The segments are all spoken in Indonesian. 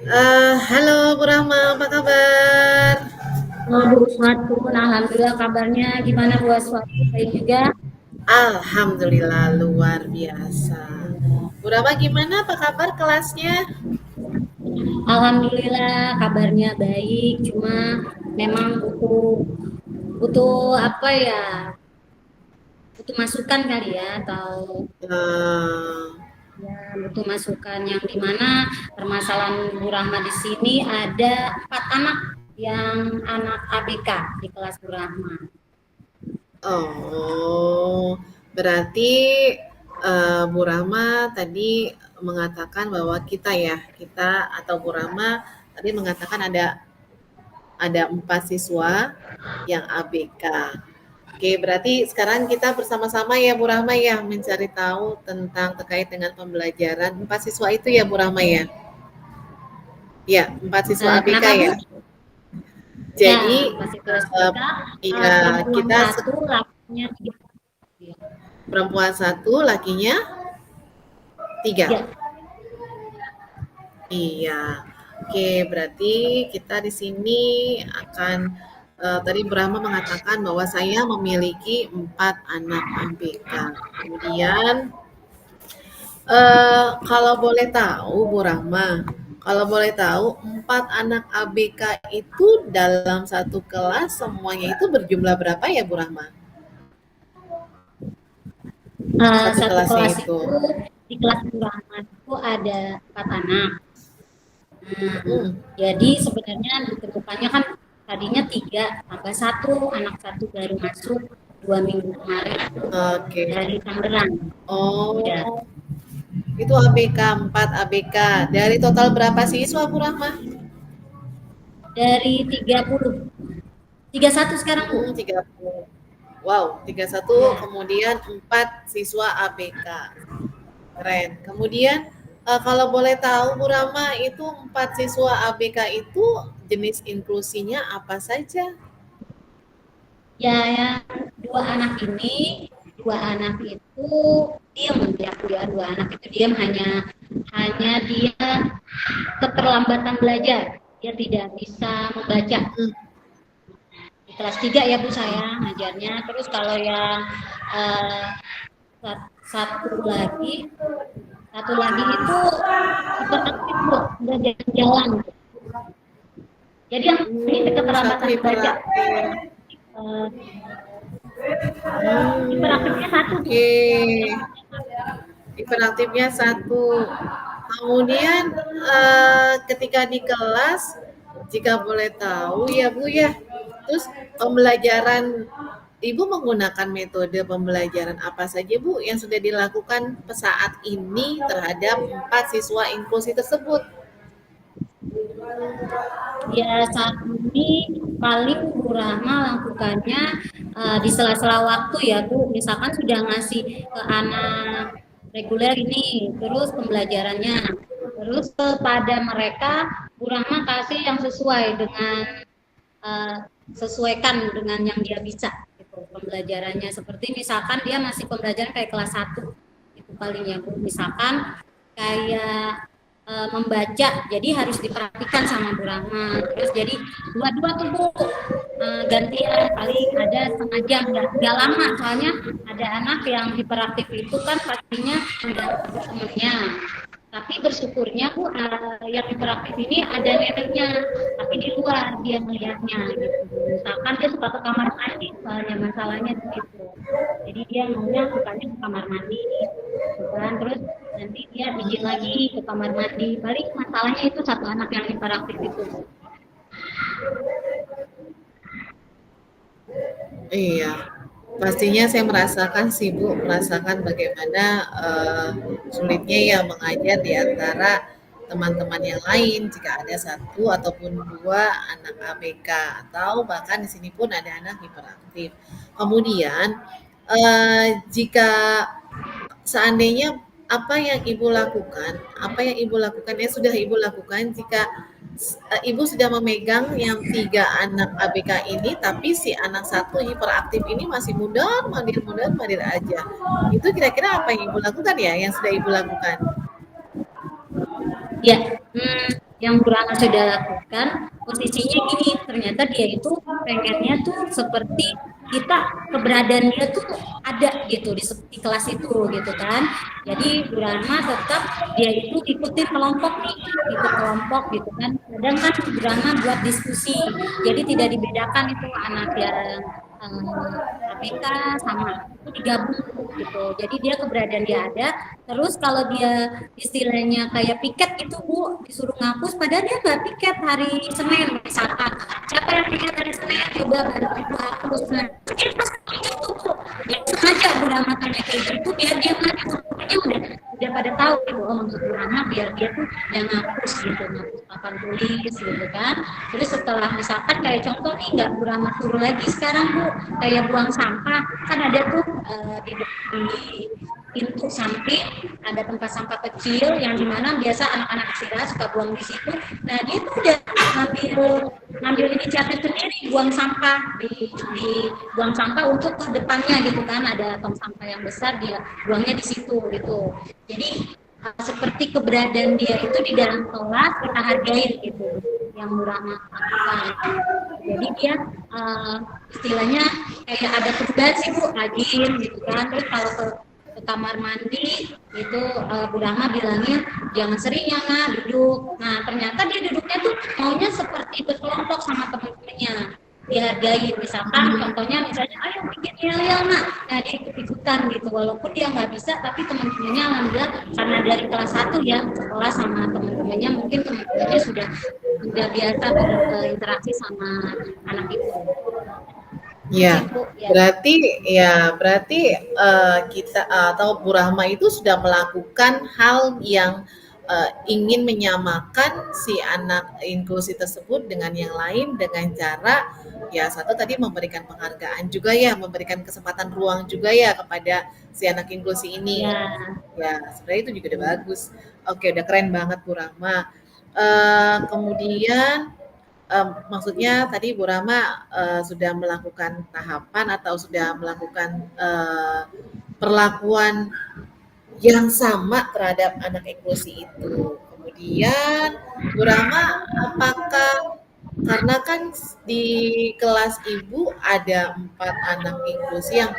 Halo Bu Rahma, apa kabar? Oh, Bu Uswatun, alhamdulillah kabarnya gimana Bu Uswatun? Baik juga. Alhamdulillah luar biasa. Bu Rahma gimana? Apa kabar kelasnya? Alhamdulillah kabarnya baik, cuma memang butuh butuh apa ya? Butuh masukan kali ya, atau Eh, ya butuh masukan yang dimana permasalahan Bu Rahma di sini ada 4 anak yang anak ABK di kelas Bu Rahma. oh, berarti Bu Rahma tadi mengatakan bahwa kita atau Bu Rahma tadi mengatakan ada 4 siswa yang ABK. Oke, berarti sekarang kita bersama-sama ya Bu Rahma ya mencari tahu tentang terkait dengan pembelajaran 4 siswa itu ya Bu Rahma ya. Ya, 4 siswa ABK Kenapa Bu? ya. Ya, Jadi masih kelas eh, BK, ya perempuan kita satu, lakinya tiga. perempuan satu, lakinya 3. Tiga. Iya. Oke, berarti kita di sini akan tadi Brahma mengatakan bahwa saya memiliki 4 anak ABK. Kemudian kalau boleh tahu Bu Rahma, kalau boleh tahu 4 anak ABK itu dalam satu kelas semuanya itu berjumlah berapa ya Bu Rahma? Satu Satu kelasnya kelas itu. itu di kelas Rahman itu ada 4 anak. Mhm. Jadi sebenarnya ditentukannya kan tadinya tiga tambah satu, anak satu baru masuk 2 minggu kemarin Oke. dari Tangerang. Ya, Oh, itu ABK, 4 ABK. Dari total berapa siswa Bu Rahma? dari 30, 31 sekarang Bu. 30. Wow, 31 Ya, kemudian 4 siswa ABK. Keren. Kemudian kalau boleh tahu Bu Rama itu 4 siswa ABK itu jenis inklusinya apa saja? ya yang dua anak itu diam ya, dua anak itu diam hanya hanya dia keterlambatan belajar, dia tidak bisa membaca. Hmm, Di kelas 3 ya Bu saya ngajarnya. Terus kalau yang eh, satu lagi satu lagi itu hiperaktif Bu, udah jalan-jalan. Jadi yang ini satu keterlambatan membaca. hiperaktif. Eh, Hmm, hiperaktifnya satu Bu. oke. Hiperaktifnya satu. Kemudian ketika di kelas, jika boleh tahu ya Bu ya, terus pembelajaran Ibu menggunakan metode pembelajaran apa saja Bu yang sudah dilakukan saat ini terhadap 4 siswa inklusi tersebut? Ya saat ini paling Bu Rahma lakukannya di sela-sela waktu ya Bu. Misalkan sudah ngasih ke anak reguler ini, terus pembelajarannya. Terus kepada mereka Bu Rahma kasih yang sesuai dengan eh, sesuaikan dengan yang dia bisa gitu pembelajarannya. Seperti misalkan dia masih pembelajaran kayak kelas 1 itu paling ya Bu. Misalkan kayak membaca, jadi harus diperhatikan sama Bu Rahma. Terus jadi dua-dua tuh Bu, gantian paling ada setengah jam, nggak lama soalnya ada anak yang hiperaktif itu kan pastinya udah temennya, tapi bersyukurnya Bu yang hiperaktif ini ada neneknya tapi di luar dia melihatnya gitu. Misalkan dia suka ke kamar mandi soalnya masalahnya begitu, jadi dia maunya sukanya ke kamar mandi gitu kan. Terus nanti dia izin lagi ke kamar mandi, paling masalahnya itu satu anak yang hiperaktif itu. Iya, pastinya saya merasakan sih Bu, merasakan bagaimana sulitnya ya mengajar di antara teman-teman yang lain jika ada satu ataupun 2 anak ABK atau bahkan di sini pun ada anak hiperaktif. Kemudian jika seandainya apa yang Ibu lakukan ya sudah Ibu lakukan jika Ibu sudah memegang yang 3 anak ABK ini, tapi si anak satu hiperaktif ini masih mundur mandir aja. Itu kira-kira apa yang Ibu lakukan ya, yang sudah Ibu lakukan? Ya, hmm, yang Bu Rana sudah lakukan, posisinya gini, ternyata dia itu pengennya tuh seperti kita, keberadaan dia tuh ada gitu di kelas itu gitu kan. Jadi Bu Rana tetap dia itu ikutin kelompok nih, ikut kelompok gitu kan. Kadang kan Bu Rana buat diskusi, jadi tidak dibedakan itu anak yang APK sama itu digabung gitu. Jadi dia keberadaan dia ada. Terus kalau dia istilahnya kayak piket gitu Bu, disuruh ngapus, padahal dia nggak piket hari Senin misalkan. Siapa yang piket hari Senin? Coba bantu ibu hapus. Nah, dia pasti gitu Bu. Ya sengaja Bu Rama tanya kayak gitu biar dia nggak gitu. Pokoknya udah pada tahu gitu, oh maksud Bu Rama biar dia tuh yang ngapus gitu, ngapus papan tulis gitu kan. Terus setelah misalkan kayak contoh nih, nggak Bu Rama suruh lagi sekarang Bu, kayak buang sampah kan ada tuh di pintu samping ada tempat sampah kecil yang dimana biasa anak-anak kecil suka buang di situ. Nah dia tuh udah ngambil ngambil inisiatif sendiri buang sampah di buang sampah untuk ke depannya gitu kan, ada tong sampah yang besar dia buangnya di situ gitu. Jadi seperti keberadaan dia itu di dalam kelas kita hargain gitu yang murah lakukan. Jadi dia istilahnya kayak ada tugas sih Bu, rajin gitu kan. Terus kalau ke kamar mandi itu Bu Rama bilangnya jangan sering ya Nak duduk. Nah ternyata dia duduknya tuh maunya seperti berkelompok sama teman-temannya, dihargai. Misalkan contohnya misalnya ayo bikin yel-yel Nak, nah dia ikut-ikutan gitu walaupun dia nggak bisa, tapi teman-temannya alhamdulillah karena dari kelas 1 ya sekolah sama teman-temannya, mungkin teman-temannya sudah biasa berinteraksi sama anak itu. Ya, berarti kita atau Bu Rahma itu sudah melakukan hal yang ingin menyamakan si anak inklusi tersebut dengan yang lain dengan cara ya satu tadi memberikan penghargaan juga ya, memberikan kesempatan ruang juga ya kepada si anak inklusi ini. Ya. Ya, sebenarnya itu juga udah bagus. Oke, udah keren banget Bu Rahma. Kemudian maksudnya tadi Bu Rama sudah melakukan tahapan atau sudah melakukan perlakuan yang sama terhadap anak inklusi itu. Kemudian Bu Rama, apakah karena kan di kelas Ibu ada 4 anak inklusi yang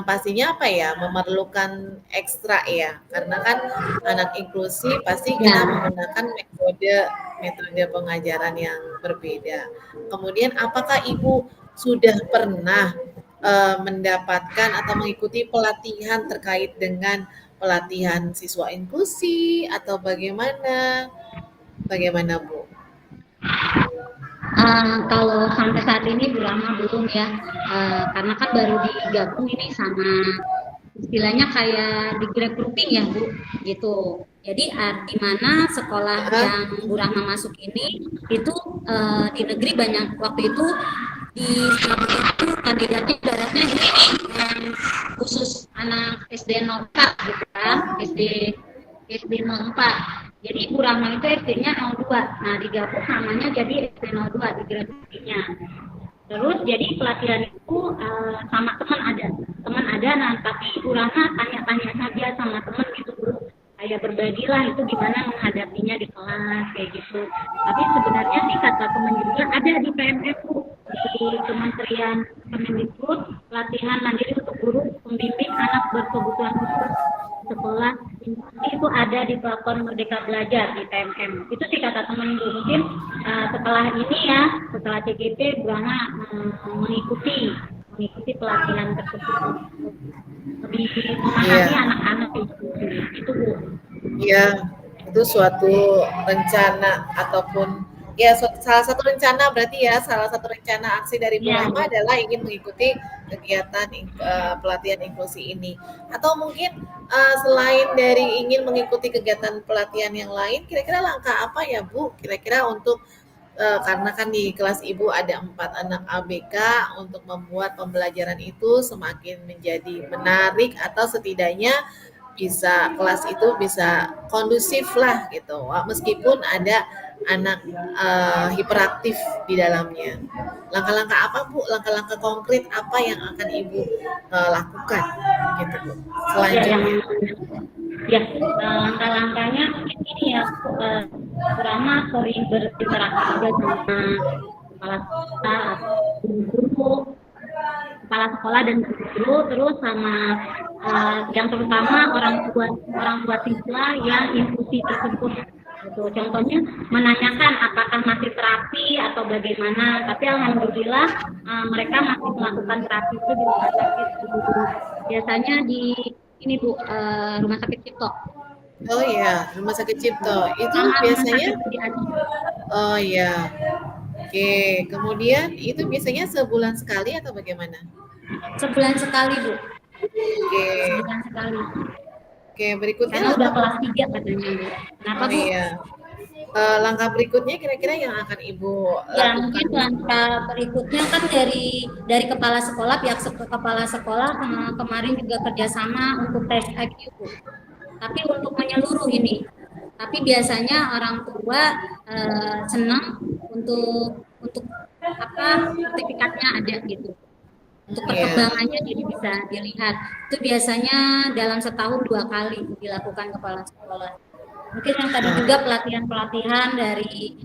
pastinya apa ya, memerlukan ekstra ya, karena kan anak inklusi pasti kita menggunakan metode pengajaran yang berbeda. Kemudian apakah Ibu sudah pernah mendapatkan atau mengikuti pelatihan terkait dengan pelatihan siswa inklusi atau bagaimana? Bagaimana Bu? Kalau sampai saat ini Bu Rama belum ya, karena kan baru digabung ini sama istilahnya kayak di grouping ya Bu, gitu. Jadi di mana sekolah yang Bu Rahma masuk ini itu di negeri banyak waktu itu di Surabaya itu kandidatnya ibaratnya ini yang khusus anak SD 04 gitu kan, SD 04. Jadi Bu Rahma itu SD-nya 02. Nah, digabung namanya jadi SD 02 di graduasinya. Terus jadi pelatihan itu sama teman ada, nah tapi Bu Rahma tanya-tanya saja sama teman gitu Bu, kayak berbagilah itu gimana menghadapinya di kelas kayak gitu. Tapi sebenarnya sih kata teman juga ada di PMF Bu, di Kementerian Kemendikbud, pelatihan mandiri untuk guru pembimbing anak berkebutuhan khusus sekolah itu ada di platform Merdeka Belajar di PMM. Itu sih kata teman Bu, mungkin setelah ini ya, setelah CGP Bu Rana mengikuti pelatihan tersebut lebih memahami anak-anak itu Bu. Iya, itu suatu rencana ataupun ya salah satu rencana berarti ya, salah satu rencana aksi dari Bu Rahma adalah ingin mengikuti kegiatan pelatihan inklusi ini. Atau mungkin selain dari ingin mengikuti kegiatan pelatihan yang lain, kira-kira langkah apa ya Bu? Kira-kira untuk karena kan di kelas Ibu ada 4 anak ABK, untuk membuat pembelajaran itu semakin menjadi menarik atau setidaknya bisa kelas itu bisa kondusif lah gitu, meskipun ada anak hiperaktif di dalamnya. Langkah-langkah apa Bu? Langkah-langkah konkret apa yang akan Ibu lakukan gitu Bu selanjutnya? Ya, langkah-langkahnya mungkin ini ya Bu Rama sering berinteraksi juga sama kepala sekolah, guru, kepala sekolah dan guru, terus sama yang terutama orang tua siswa yang inklusi tersebut. Gitu. Contohnya menanyakan apakah masih terapi atau bagaimana, tapi alhamdulillah mereka masih melakukan terapi itu di rumah sakit. Biasanya di ini Bu, rumah sakit Cipto. Oh iya, Rumah Sakit Cipto. Itu Sama rumah biasanya, sakit di Aceh. oh iya. Oke, kemudian itu biasanya sebulan sekali atau bagaimana? Sebulan sekali Bu, Oke, sebulan sekali. oke. Berikutnya Karena udah langkah, kelas 3 katanya Bu. Kenapa oh Bu? iya. Langkah berikutnya kira-kira yang akan Ibu Ya lakukan? mungkin langkah berikutnya kan dari kepala sekolah, kepala sekolah kemarin juga kerjasama untuk tes IQ Bu. Tapi untuk menyeluruh ini. Tapi biasanya orang tua senang untuk apa sertifikatnya ada gitu. Untuk Iya. perkembangannya jadi bisa dilihat. Itu biasanya dalam setahun 2 kali dilakukan kepala sekolah. Mungkin yang tadi juga Ah, pelatihan-pelatihan dari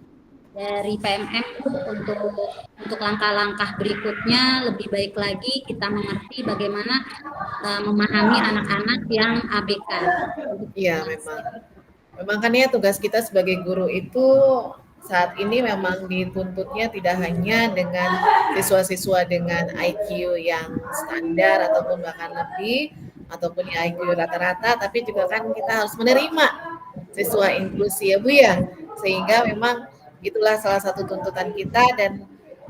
PMM untuk langkah-langkah berikutnya lebih baik lagi kita mengerti bagaimana memahami anak-anak yang ABK. iya memang. Memang kan ya tugas kita sebagai guru itu saat ini memang dituntutnya tidak hanya dengan siswa-siswa dengan IQ yang standar ataupun bahkan lebih ataupun IQ rata-rata, tapi juga kan kita harus menerima siswa inklusi ya Bu ya. Sehingga memang itulah salah satu tuntutan kita dan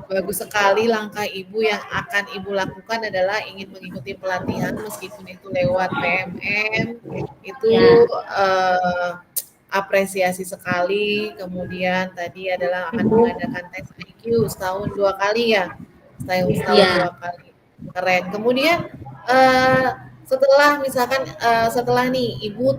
bagus sekali langkah Ibu yang akan Ibu lakukan adalah ingin mengikuti pelatihan meskipun itu lewat PMM, itu Ya, eh, apresiasi sekali. Kemudian tadi adalah akan Ibu. mengadakan tes IQ setahun 2 kali ya, setahun Ya, 2 kali. Keren. Kemudian setelah misalkan setelah nih Ibu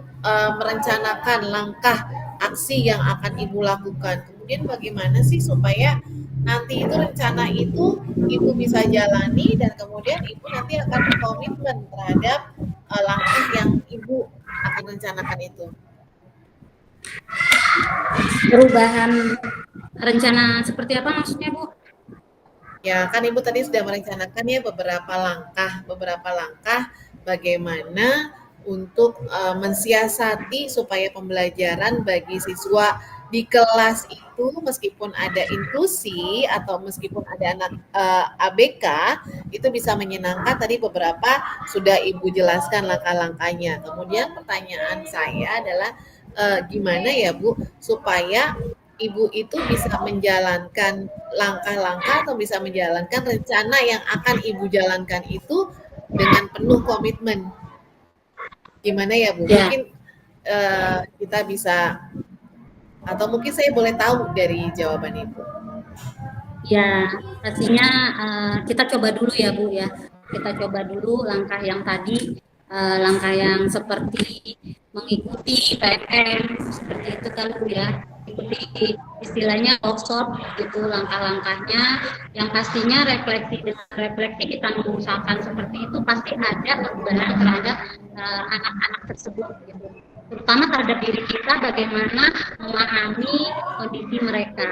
merencanakan langkah aksi yang akan Ibu lakukan, kemudian bagaimana sih supaya nanti itu rencana itu Ibu bisa jalani dan kemudian Ibu nanti akan berkomitmen terhadap langkah yang Ibu akan rencanakan itu. perubahan rencana seperti apa maksudnya Bu? Ya, kan Ibu tadi sudah merencanakan ya beberapa langkah bagaimana untuk mensiasati supaya pembelajaran bagi siswa di kelas itu meskipun ada inklusi atau meskipun ada anak ABK itu bisa menyenangkan. Tadi beberapa sudah Ibu jelaskan langkah-langkahnya. Kemudian pertanyaan saya adalah gimana ya Bu supaya Ibu itu bisa menjalankan langkah-langkah atau bisa menjalankan rencana yang akan Ibu jalankan itu dengan penuh komitmen. Gimana ya Bu? Ya, Mungkin kita bisa atau mungkin saya boleh tahu dari jawaban Ibu. ya pastinya kita coba dulu ya Bu ya. Kita coba dulu langkah yang tadi, langkah yang seperti mengikuti PMM seperti itu kan Bu ya. Ikuti istilahnya workshop gitu langkah-langkahnya yang pastinya refleksi kita mengusahakan seperti itu pasti ada perubahan terhadap anak-anak tersebut gitu. Terutama terhadap diri kita bagaimana memahami kondisi mereka.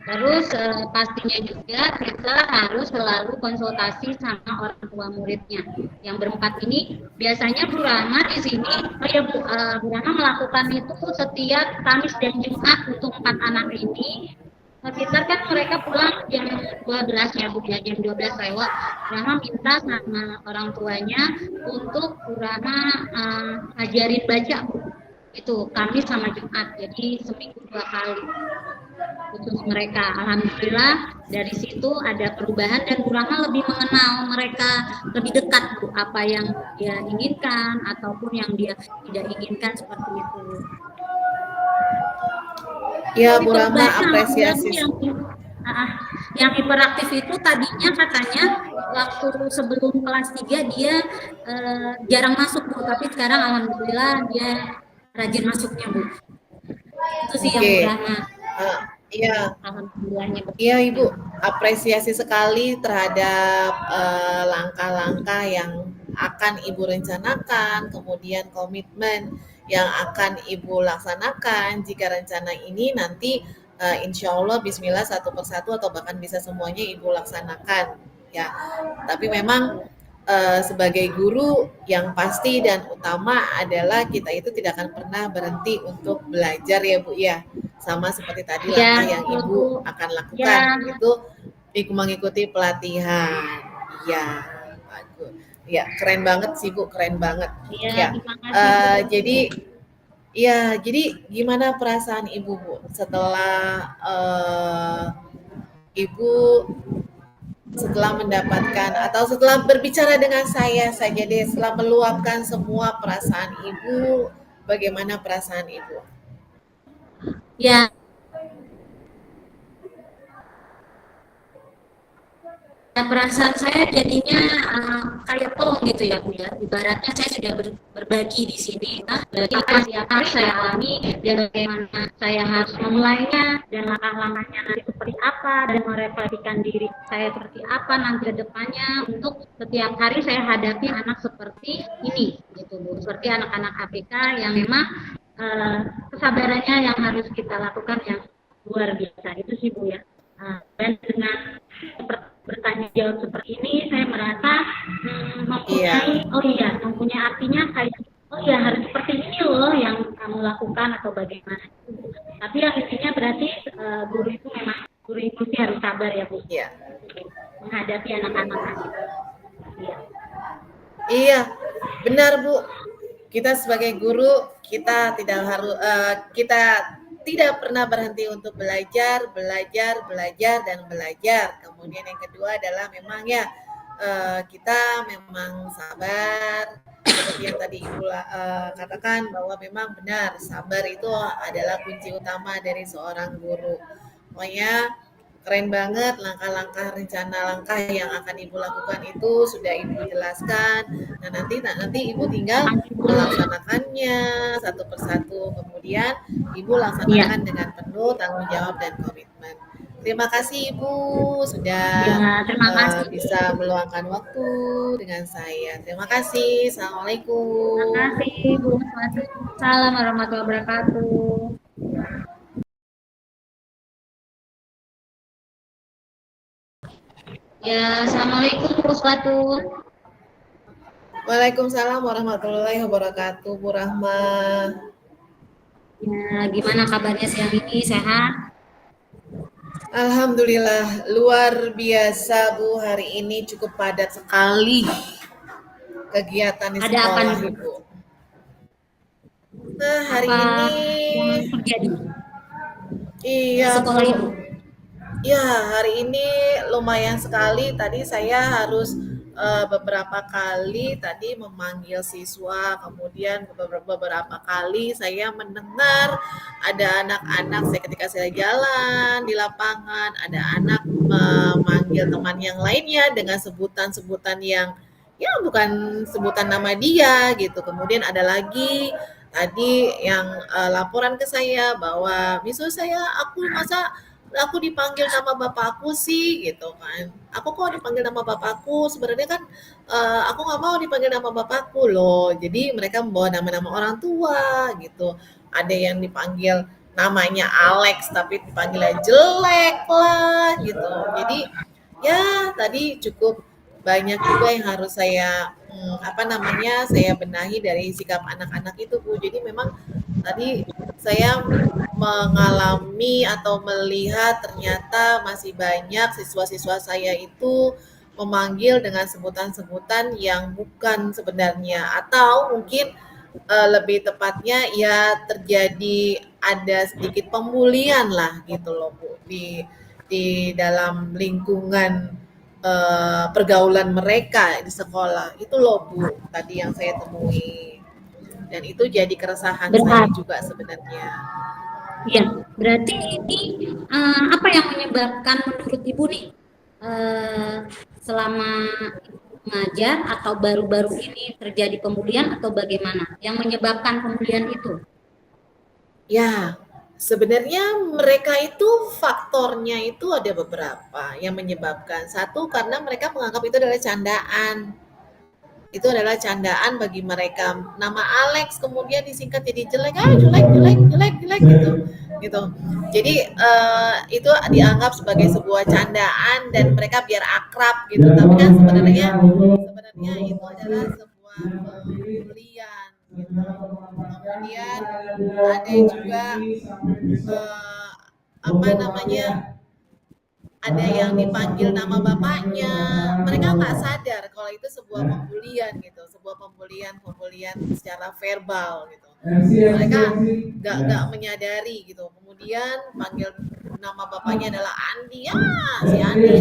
Terus pastinya juga kita harus selalu konsultasi sama orang tua muridnya. Yang berempat ini biasanya Bu Rama di sini, Bu Rama melakukan itu setiap Kamis dan Jumat untuk 4 anak ini. Sekitar kan mereka pulang jam 12 ya Bu ya, jam 12 lewat. Bu Rama minta sama orang tuanya untuk Bu Rama ajarin baca Bu. Itu Kamis sama Jumat, jadi seminggu 2 kali khusus mereka. Alhamdulillah dari situ ada perubahan dan Bu Rahma lebih mengenal mereka lebih dekat Bu apa yang dia inginkan ataupun yang dia tidak inginkan seperti itu. Ya, Lebih Bu Rama perubahannya alhamdulillah Bu apresiasi. yang hiperaktif itu tadinya katanya waktu sebelum kelas 3 dia jarang masuk Bu, tapi sekarang alhamdulillah dia rajin masuknya Bu. Itu sih yang Oke. Bu Rahma Iya, alhamdulillahnya. iya Ibu, apresiasi sekali terhadap langkah-langkah yang akan Ibu rencanakan, kemudian komitmen yang akan Ibu laksanakan jika rencana ini nanti insya Allah Bismillah satu persatu atau bahkan bisa semuanya Ibu laksanakan ya. Tapi memang sebagai guru yang pasti dan utama adalah kita itu tidak akan pernah berhenti untuk belajar ya Bu ya. Sama seperti tadi Ya, langkah yang betul Bu. Ibu akan Ya, lakukan itu mengikuti pelatihan. Ya, bagus. Ya, keren banget sih Bu, keren banget. ya, Ya, terima kasih Bu. jadi gimana perasaan Ibu Bu setelah Ibu setelah mendapatkan atau setelah berbicara dengan saya saja deh, setelah meluapkan semua perasaan Ibu, bagaimana perasaan Ibu? Ya, perasaan saya jadinya kayak plong gitu ya Bu ya. Ibaratnya saya sudah berbagi di sini, berarti apa sih apa yang saya alami dan bagaimana saya harus memulainya dan langkah-langkahnya nanti seperti apa dan merefleksikan diri saya seperti apa nanti ke depannya untuk setiap hari saya hadapi anak seperti ini gitu Bu. Seperti anak-anak APK yang memang kesabarannya yang harus kita lakukan yang luar biasa itu sih Bu ya. Dan dengan bertanya jawab seperti ini saya merasa mempunyai artinya kayak harus seperti ini loh yang kamu lakukan atau bagaimana. Tapi yang intinya berarti guru itu memang guru inklusi harus sabar ya Bu. Iya. Menghadapi anak-anak. Iya, benar Bu. Kita sebagai guru kita tidak pernah berhenti untuk belajar, dan belajar. Kemudian yang kedua adalah memang ya kita memang sabar. Seperti yang tadi Ibu katakan bahwa memang benar sabar itu adalah kunci utama dari seorang guru. Pokoknya keren banget langkah-langkah rencana langkah yang akan Ibu lakukan itu sudah Ibu jelaskan. Nah, nanti Ibu tinggal melaksanakannya satu persatu. Kemudian Ibu laksanakan dengan penuh tanggung jawab dan komitmen. Terima kasih Ibu sudah terima kasih. bisa meluangkan waktu dengan saya. Terima kasih. Assalamualaikum. Terima kasih Bu. Waalaikumsalam warahmatullahi wabarakatuh. Ya, assalamualaikum Bu Swatu. Waalaikumsalam warahmatullahi wabarakatuh, Bu Rahma. Ya, gimana kabarnya siang ini? Sehat? Alhamdulillah, luar biasa Bu. Hari ini cukup padat sekali kegiatan di Ada apa sekolah, nih Bu? Ibu. Nah, hari Apa ini yang terjadi iya di sekolah Bu. Ibu? Ya, hari ini lumayan sekali. Tadi saya harus beberapa kali tadi memanggil siswa, kemudian beberapa kali saya mendengar ada anak-anak ketika saya jalan di lapangan, ada anak memanggil teman yang lainnya dengan sebutan-sebutan yang ya bukan sebutan nama dia gitu. Kemudian ada lagi tadi yang laporan ke saya bahwa misalnya aku dipanggil nama bapakku sih gitu kan. Aku kok dipanggil nama bapakku, sebenarnya kan aku nggak mau dipanggil nama bapakku loh. Jadi mereka membawa nama-nama orang tua gitu. Ada yang dipanggil namanya Alex tapi dipanggilnya jelek lah gitu. Jadi ya tadi cukup banyak juga yang harus saya saya benahi dari sikap anak-anak itu Bu. Jadi memang tadi saya mengalami atau melihat ternyata masih banyak siswa-siswa saya itu memanggil dengan sebutan-sebutan yang bukan sebenarnya atau mungkin lebih tepatnya ya terjadi ada sedikit pembulian lah gitu loh Bu di dalam lingkungan pergaulan mereka di sekolah itu loh Bu tadi yang saya temui dan itu jadi keresahan saya juga sebenarnya. Ya, berarti ini apa yang menyebabkan menurut Ibu nih selama mengajar atau baru-baru ini terjadi pembulian atau bagaimana? Yang menyebabkan pembulian itu? Ya, sebenarnya mereka itu faktornya itu ada beberapa yang menyebabkan. Satu karena mereka menganggap itu adalah candaan. Itu adalah candaan bagi mereka. Nama Alex kemudian disingkat jadi jelek, jelek, jelek, jelek, jelek gitu, gitu. Jadi itu dianggap sebagai sebuah candaan dan mereka biar akrab gitu. Tapi kan sebenarnya itu adalah sebuah pembelian gitu. Kemudian ada juga apa namanya, ada yang dipanggil nama bapaknya, mereka nggak sadar kalau itu sebuah pembulian gitu, sebuah pembulian secara verbal gitu. Mereka nggak menyadari gitu. Kemudian panggil nama bapaknya adalah Andi, ya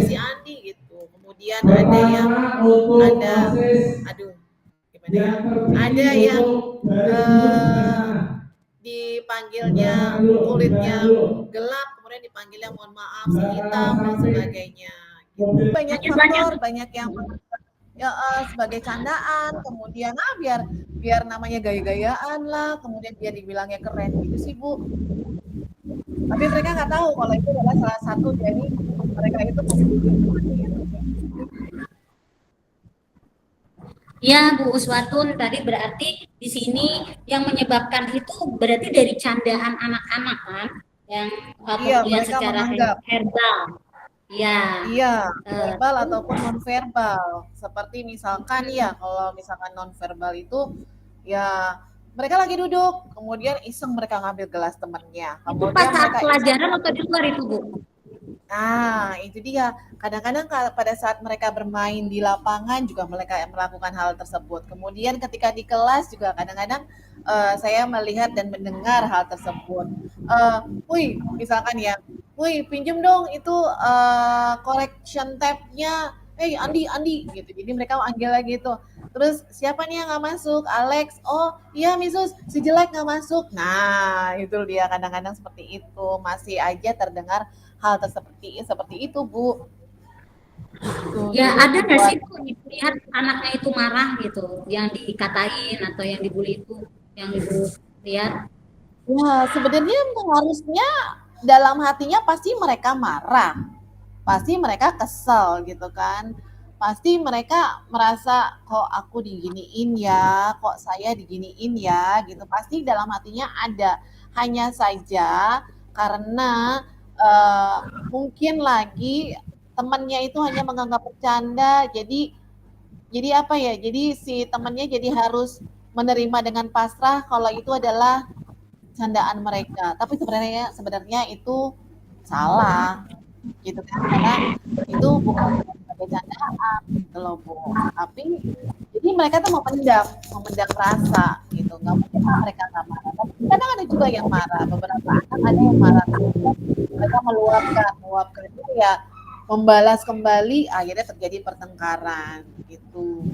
si Andi gitu. Kemudian ada, aduh, gimana ya? Ada yang dipanggilnya kulitnya gelap, kemudian dipanggilnya mohon maaf si hitam dan sebagainya. Banyak faktor, banyak yang ya, sebagai candaan, kemudian biar biar namanya gaya-gayaan lah, kemudian biar dibilangnya keren gitu sih Bu. Tapi mereka nggak tahu kalau itu adalah salah satu dari mereka itu Ya, Bu Uswatun, tadi berarti di sini yang menyebabkan itu berarti dari candaan anak-anak kan, yang iya, pembulian mereka secara menganggap verbal. Ya, iya, verbal ataupun nonverbal. Seperti misalkan ya, kalau misalkan nonverbal itu ya mereka lagi duduk, kemudian iseng mereka ngambil gelas temennya, itu pas kemudian saat mereka iseng. pelajaran atau di luar itu, Bu? Nah, itu dia. Kadang-kadang pada saat mereka bermain di lapangan juga mereka melakukan hal tersebut. Kemudian ketika di kelas juga kadang-kadang saya melihat dan mendengar hal tersebut. Wih, misalkan ya, wih, pinjem dong itu correction tab-nya. Andi, Andi, gitu. Jadi mereka manggil lagi itu. Terus siapa nih yang nggak masuk? Alex. Oh, iya Misus, si jelek nggak masuk. Nah, itu dia kadang-kadang seperti itu. Masih aja terdengar hal seperti itu Bu. Ya, Jadi ada nggak membuat sih Bu lihat anaknya itu marah gitu, yang dikatain atau yang dibully itu, yang Ibu lihat? ya sebenarnya harusnya dalam hatinya pasti mereka marah, pasti mereka kesel gitu kan, pasti mereka merasa kok aku diginiin ya, kok saya diginiin ya gitu, pasti dalam hatinya ada, hanya saja karena uh, mungkin lagi temannya itu hanya menganggap bercanda, jadi apa ya, jadi si temannya jadi harus menerima dengan pasrah kalau itu adalah candaan mereka, tapi sebenarnya sebenarnya itu salah gitu kan, karena itu bukan sebagai candaan gitu loh Bu, tapi jadi mereka tuh memendam rasa gitu, nggak mungkin mereka nggak marah, tapi kadang ada juga yang marah, beberapa anak ada yang marah, mereka meluapkan itu ya, membalas kembali, akhirnya terjadi pertengkaran gitu.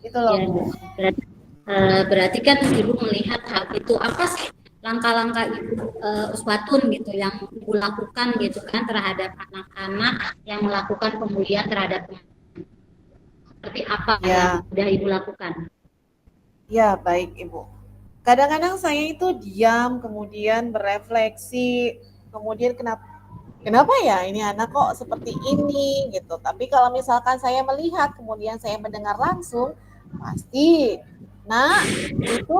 Gitu loh, Ya, Bu. berarti, berarti kan Ibu melihat hal itu, apa sih langkah-langkah Ibu Uswatun gitu yang Ibu lakukan gitu kan terhadap anak-anak yang melakukan pembulian terhadap teman. Seperti apa yang Ya, sudah Ibu lakukan? ya baik Ibu. Kadang-kadang saya itu diam, kemudian berefleksi, kemudian kenapa kenapa ya ini anak kok seperti ini gitu. Tapi kalau misalkan saya melihat, kemudian saya mendengar langsung, pasti, nah itu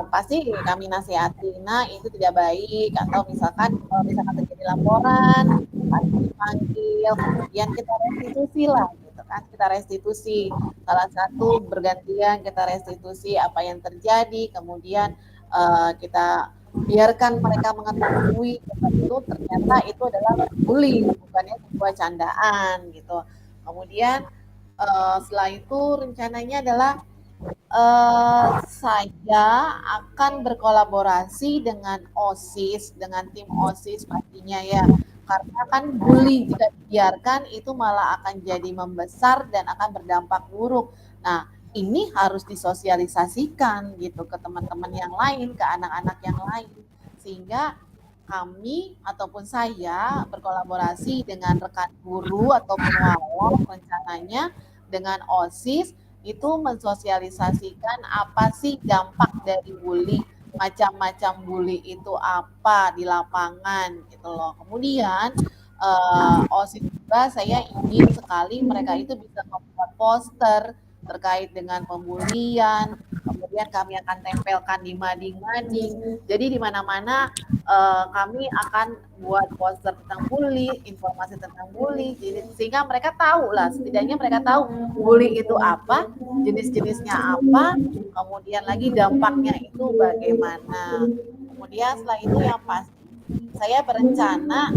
pasti kami nasihati, nah itu tidak baik, atau misalkan kalau misalkan terjadi laporan, pasti dipanggil, kemudian kita restitusi lah gitu kan, kita restitusi, salah satu bergantian kita restitusi apa yang terjadi, kemudian kita biarkan mereka mengetahui itu ternyata itu adalah bullying, bukannya sebuah candaan gitu. Kemudian setelah itu rencananya adalah saya akan berkolaborasi dengan OSIS, dengan tim OSIS pastinya ya. Karena kan bully jika dibiarkan itu malah akan jadi membesar dan akan berdampak buruk. Nah, ini harus disosialisasikan gitu ke teman-teman yang lain, ke anak-anak yang lain. Sehingga kami ataupun saya berkolaborasi dengan rekan guru ataupun walau rencananya dengan OSIS itu mensosialisasikan apa sih dampak dari bully, macam-macam bully itu apa di lapangan gitu loh. Kemudian OSIS juga saya ingin sekali mereka itu bisa membuat poster terkait dengan pembulian. Kemudian kami akan tempelkan di mading-mading. Jadi di mana-mana kami akan buat poster tentang bully, informasi tentang bully, jadi sehingga mereka tahu lah, setidaknya mereka tahu bully itu apa, jenis-jenisnya apa, kemudian lagi dampaknya itu bagaimana. Kemudian setelah itu yang pasti saya berencana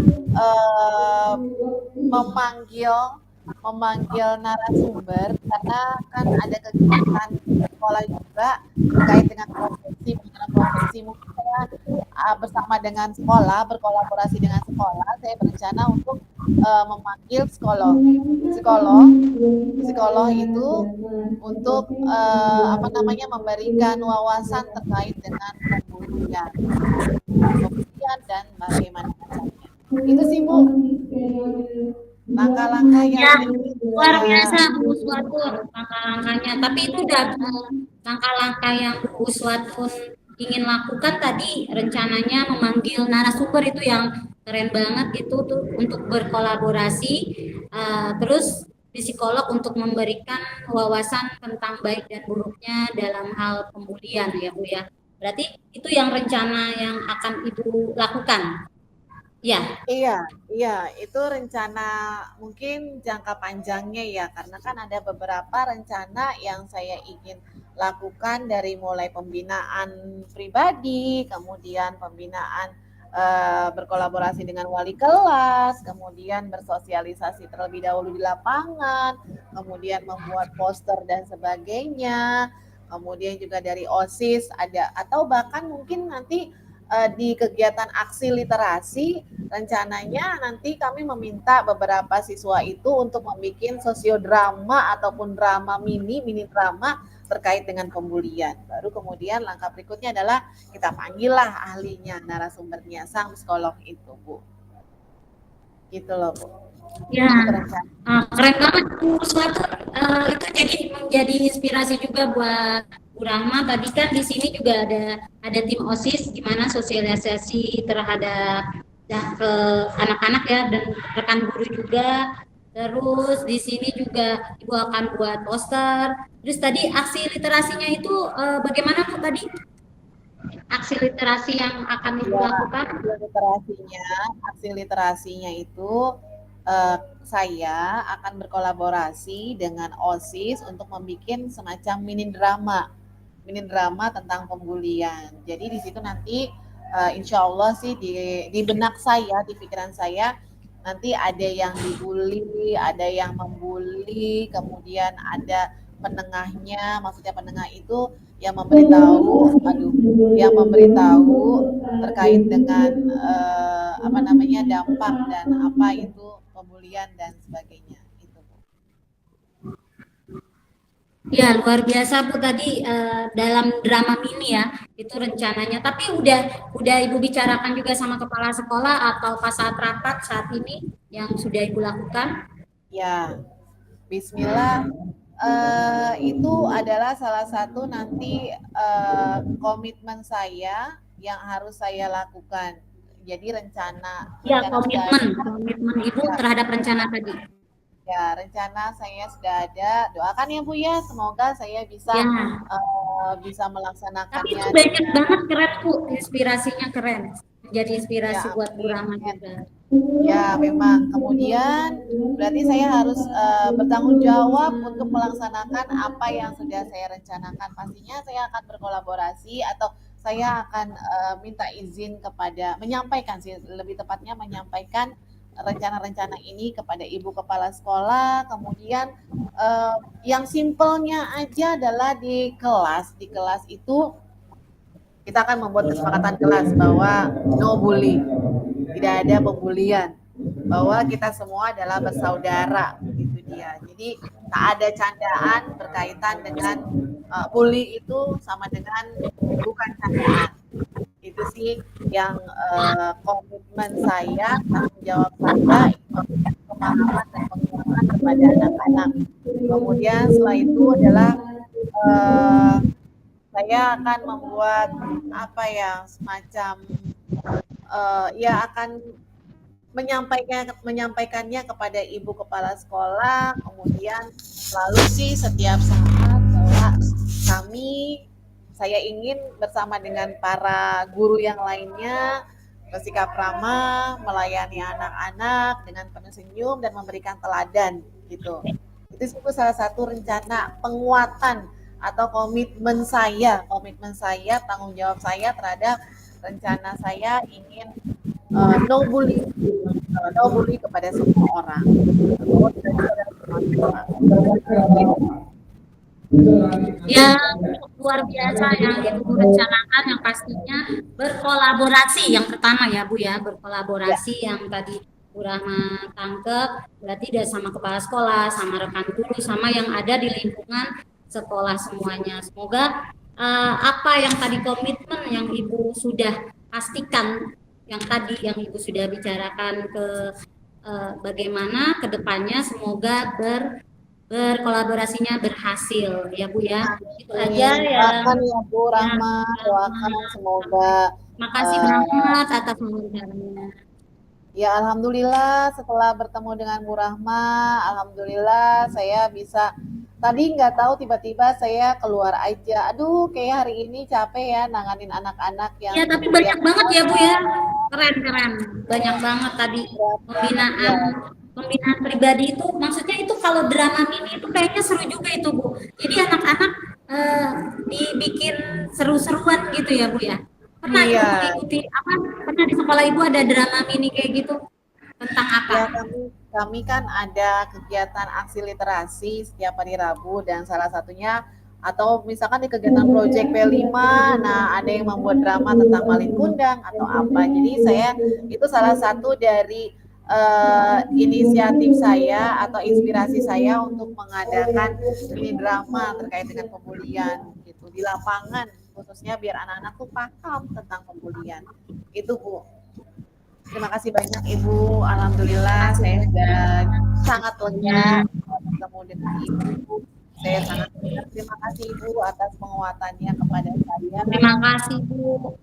memanggil memanggil narasumber karena kan ada kegiatan sekolah juga terkait dengan profesi mengenai profesi mungkin saya bersama dengan sekolah berkolaborasi dengan sekolah saya berencana untuk memanggil psikolog psikolog itu untuk apa namanya memberikan wawasan terkait dengan pembuktian dan bagaimana caranya. Itu sih Bu langkah-langkah yang Ya, luar biasa Bu Uswatun langkah-langkahnya. Tapi itu udah langkah-langkah yang Bu Uswatun ingin lakukan tadi rencananya memanggil narasumber itu yang keren banget itu tuh untuk berkolaborasi. Terus psikolog untuk memberikan wawasan tentang baik dan buruknya dalam hal pembulian ya Bu ya. Berarti itu yang rencana yang akan Ibu lakukan. Ya. Iya, iya, itu rencana mungkin jangka panjangnya ya, karena kan ada beberapa rencana yang saya ingin lakukan dari mulai pembinaan pribadi, kemudian pembinaan berkolaborasi dengan wali kelas, kemudian bersosialisasi terlebih dahulu di lapangan, kemudian membuat poster dan sebagainya, kemudian juga dari OSIS ada, atau bahkan mungkin nanti di kegiatan aksi literasi rencananya nanti kami meminta beberapa siswa itu untuk membuat sosiodrama ataupun drama mini drama terkait dengan pembulian. Baru kemudian langkah berikutnya adalah kita panggillah ahlinya, narasumbernya, sang psikolog itu, Bu. Gitu loh, Bu. Ya, keren banget Bu Suatu. Itu jadi menjadi inspirasi juga buat Bu Rahma. Tadi kan di sini juga ada tim OSIS gimana sosialisasi terhadap ke anak-anak ya dan rekan guru juga. Terus di sini juga Ibu akan buat poster. Terus tadi aksi literasinya itu bagaimana Bu tadi? Aksi literasi yang akan Ibu lakukan? Aksi literasinya itu saya akan berkolaborasi dengan OSIS untuk membuat semacam mini drama tentang pembulian. Jadi di situ nanti insya Allah sih di benak saya, di pikiran saya nanti ada yang dibully, ada yang membuli, kemudian ada penengahnya, maksudnya penengah itu yang memberitahu terkait dengan apa namanya dampak dan apa itu pembulian dan sebagainya. Itu. Ya, luar biasa Bu tadi dalam drama mini ya, itu rencananya. Tapi udah Ibu bicarakan juga sama kepala sekolah atau pas saat rapat saat ini yang sudah Ibu lakukan? Ya, Bismillah. Itu adalah salah satu nanti komitmen saya yang harus saya lakukan. Jadi rencana komitmen Ibu terhadap rencana tadi. Ya, rencana saya sudah ada. Doakan ya Bu ya, semoga saya bisa bisa melaksanakannya. Tapi itu banyak banget keren Bu, inspirasinya keren. Jadi inspirasi buat Bu Rahma juga. Ya, memang. Kemudian berarti saya harus bertanggung jawab untuk melaksanakan apa yang sudah saya rencanakan. Pastinya saya akan berkolaborasi atau saya akan minta izin kepada menyampaikan sih lebih tepatnya menyampaikan rencana-rencana ini kepada ibu kepala sekolah. Kemudian yang simpelnya aja adalah di kelas itu kita akan membuat kesepakatan kelas bahwa no bully, tidak ada pembulian, bahwa kita semua adalah bersaudara, itu dia. Jadi tak ada candaan berkaitan dengan bully itu sama dengan bukan candaan. Itu sih yang komitmen saya, tanggung jawab saya, pemahaman dan penguatan kepada anak-anak. Kemudian setelah itu adalah saya akan membuat apa ya semacam ya akan menyampaikannya kepada ibu kepala sekolah. Kemudian selalu sih setiap saat saya ingin bersama dengan para guru yang lainnya bersikap ramah, melayani anak-anak dengan penuh senyum dan memberikan teladan gitu. Itu salah satu rencana penguatan atau komitmen saya, tanggung jawab saya terhadap rencana saya ingin no bullying, no bullying kepada semua orang. Ya, luar biasa yang Ibu rencanakan yang pastinya berkolaborasi yang pertama ya Bu ya, berkolaborasi Ya. yang tadi Bu Rahma tangkep, berarti dari sama kepala sekolah, sama rekan guru, sama yang ada di lingkungan sekolah semuanya. Semoga apa yang tadi komitmen yang Ibu sudah pastikan, yang tadi yang Ibu sudah bicarakan ke bagaimana ke depannya semoga berkolaborasinya berhasil ya Bu ya. Itu aja ya. Doakan ya Bu Ya, Rahma, doakan semoga makasih banget atas wawancaranya. ya alhamdulillah setelah bertemu dengan Bu Rahma, alhamdulillah saya bisa tadi nggak tahu tiba-tiba saya keluar aja. Aduh, kayak hari ini capek ya nanganin anak-anak yang Ya, tapi banyak banget ya Bu ya. Keren. Banyak banget tadi pembinaan pembinaan pribadi itu maksudnya itu kalau drama mini itu kayaknya seru juga itu Bu. Jadi anak-anak dibikin seru-seruan gitu ya Bu ya. Pernah Ibu Iya. mengikuti apa? Pernah di sekolah Ibu ada drama mini kayak gitu? Tentang apa? Ya, kami kan ada kegiatan aksi literasi setiap hari Rabu dan salah satunya atau misalkan di kegiatan Project P5, nah ada yang membuat drama tentang Malin Kundang atau apa. Jadi itu salah satu dari inisiatif saya atau inspirasi saya untuk mengadakan mini drama terkait dengan pembulian gitu di lapangan khususnya biar anak-anak tuh paham tentang pembulian. Itu Bu. Terima kasih banyak Ibu. Alhamdulillah saya sudah sangat lega bertemu dengan Ibu. Saya sangat terima kasih Ibu atas penguatannya kepada saya. Terima kasih Bu.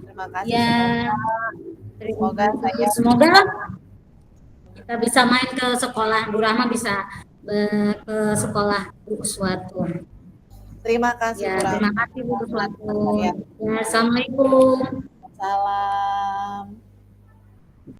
Terima kasih. Ya. Semoga saya kita bisa main ke sekolah, Bu Rahma bisa ke sekolah Bu Uswatun. Terima kasih ya, Bu Rahma. Terima kasih Bu Uswatun. Ya. Ya, Assalamualaikum. Salam.